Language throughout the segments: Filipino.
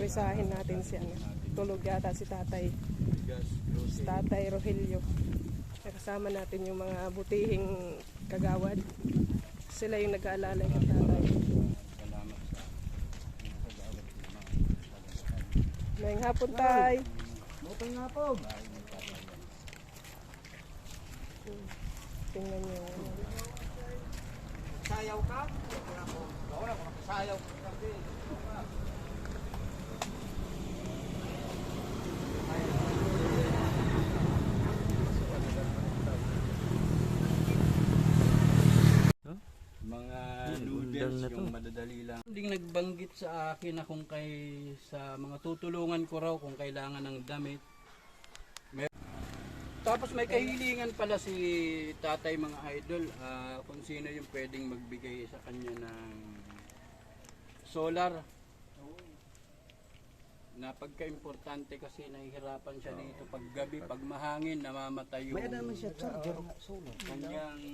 Resahin natin si ano. Tulog yata si tatay. Bigas, Si tatay Rogelio. Kasama natin yung mga butihing kagawad. Sila yung nag-aalalay ng tatay. salamat sa kagawad ko na. Ngayong hapon tay. Butong nga po. Tingnan nyo. Sayaw ka? Wala ko sayaw kasi. Mga noodles yung madadali lang. Hindi nagbanggit sa akin na kung sa mga tutulungan ko raw kung kailangan ng damit. Tapos may kahilingan pala si tatay mga idol, kung sino yung pwedeng magbigay sa kanya ng solar. Na pagka-importante kasi nahihirapan siya dito pag gabi, pag mahangin, namamatay yung May naman siya charger na solo. kanyang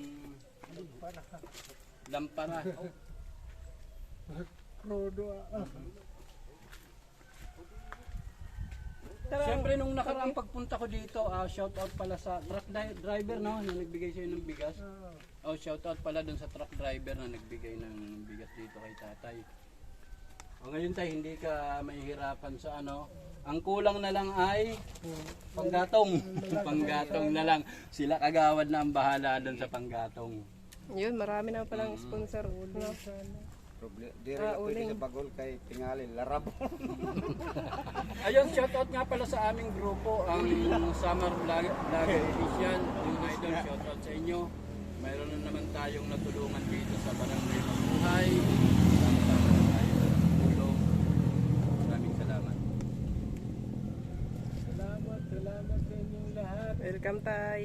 lampara. Siyempre nung nakaraang pagpunta ko dito, shout out pala sa truck driver no, na nagbigay sa'yo ng bigas. Shout out pala dun sa truck driver na nagbigay ng bigas dito kay tatay. Ngayon tayo hindi ka mahihirapan sa ano. Ang kulang na lang ay panggatong. Panggatong na lang. Sila kagawad na ang bahala dun sa panggatong. Yun, marami na palang sponsor. No? Dire pwede sa bagol kay tingali larab. Ayun, shoutout nga pala sa aming grupo, ang Summer Vlogger Official. Yung idol, shoutout sa inyo. Mayroon na naman tayong natulungan dito sa Barangay Mabuhay. Sama-sama na tayo sa tulong. Maraming salamat. Salamat sa inyong lahat. Welcome tay.